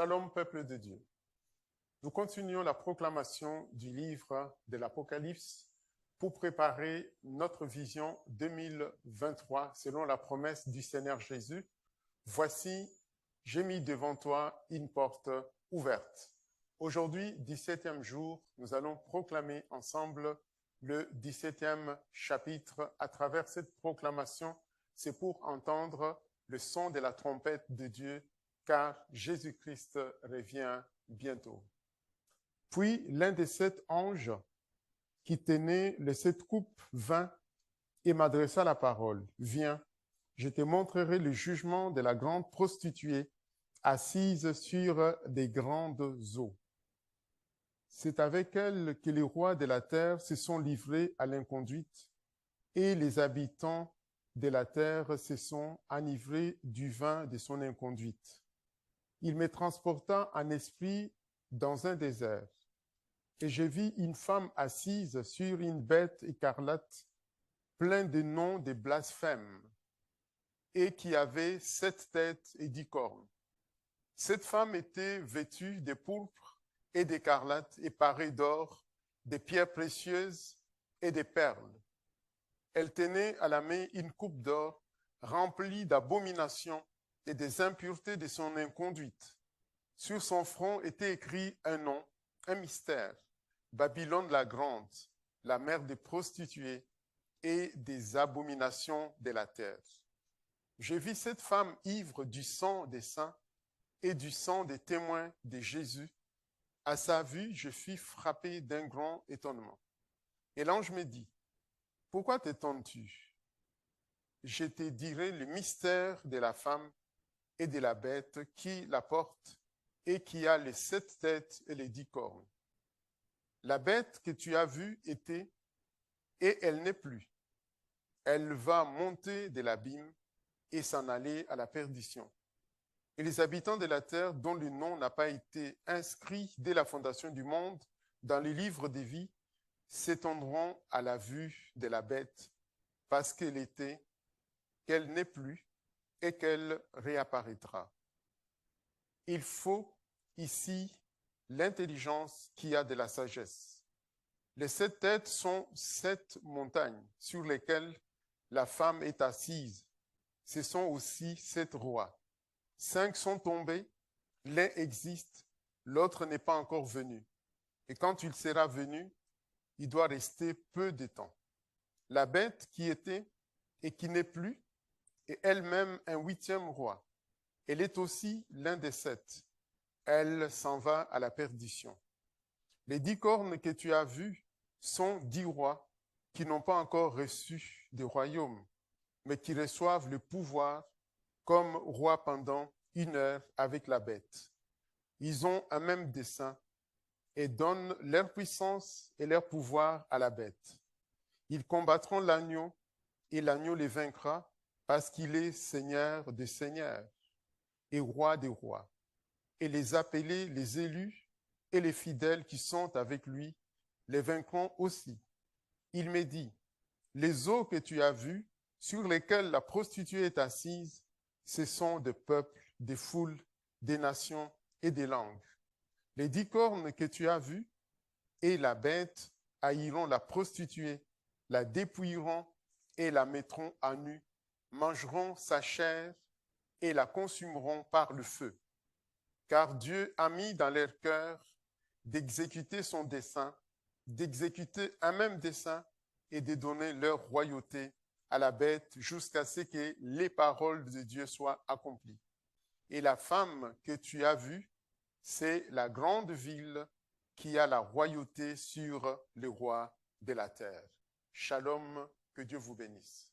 Shalom, peuple de Dieu. Nous continuons la proclamation du livre de l'Apocalypse pour préparer notre vision 2023 selon la promesse du Seigneur Jésus. Voici, j'ai mis devant toi une porte ouverte. Aujourd'hui, 17e jour, nous allons proclamer ensemble le 17e chapitre. À travers cette proclamation, c'est pour entendre le son de la trompette de Dieu, car Jésus-Christ revient bientôt. Puis l'un des 7 anges qui tenait les 7 coupes vint et m'adressa la parole. « Viens, je te montrerai le jugement de la grande prostituée assise sur des grandes eaux. C'est avec elle que les rois de la terre se sont livrés à l'inconduite et les habitants de la terre se sont enivrés du vin de son inconduite. Il me transporta en esprit dans un désert, et je vis une femme assise sur une bête écarlate, pleine de noms de blasphèmes, et qui avait 7 têtes et 10 cornes. Cette femme était vêtue de pourpre et d'écarlate, et parée d'or, de pierres précieuses et de perles. Elle tenait à la main une coupe d'or remplie d'abominations et des impuretés de son inconduite. Sur son front était écrit un nom, un mystère, Babylone la grande, la mère des prostituées et des abominations de la terre. Je vis cette femme ivre du sang des saints et du sang des témoins de Jésus. À sa vue, je fus frappé d'un grand étonnement. Et l'ange me dit, « Pourquoi t'étonnes-tu? Je te dirai le mystère de la femme et de la bête qui la porte et qui a les 7 têtes et les 10 cornes. La bête que tu as vue était, et elle n'est plus. Elle va monter de l'abîme et s'en aller à la perdition. Et les habitants de la terre, dont le nom n'a pas été inscrit dès la fondation du monde dans le livre des vies, s'étendront à la vue de la bête, parce qu'elle était, qu'elle n'est plus, et qu'elle réapparaîtra. Il faut ici l'intelligence qui a de la sagesse. Les 7 têtes sont 7 montagnes sur lesquelles la femme est assise. Ce sont aussi 7 rois. 5 sont tombés, l'un existe, l'autre n'est pas encore venu. Et quand il sera venu, il doit rester peu de temps. La bête qui était et qui n'est plus est elle-même un 8e roi. Elle est aussi l'un des 7. Elle s'en va à la perdition. Les 10 cornes que tu as vues sont 10 rois qui n'ont pas encore reçu de royaume, mais qui reçoivent le pouvoir comme rois pendant 1 heure avec la bête. Ils ont un même dessein et donnent leur puissance et leur pouvoir à la bête. Ils combattront l'agneau et l'agneau les vaincra parce qu'il est Seigneur des seigneurs et Roi des rois. Et les appelés, les élus et les fidèles qui sont avec lui les vaincront aussi. Il me dit, les eaux que tu as vues, sur lesquelles la prostituée est assise, ce sont des peuples, des foules, des nations et des langues. Les 10 cornes que tu as vues et la bête haïront la prostituée, la dépouilleront et la mettront à nu, mangeront sa chair et la consumeront par le feu. Car Dieu a mis dans leur cœur d'exécuter son dessein, d'exécuter un même dessein et de donner leur royauté à la bête jusqu'à ce que les paroles de Dieu soient accomplies. Et la femme que tu as vue, c'est la grande ville qui a la royauté sur les rois de la terre. Shalom, que Dieu vous bénisse.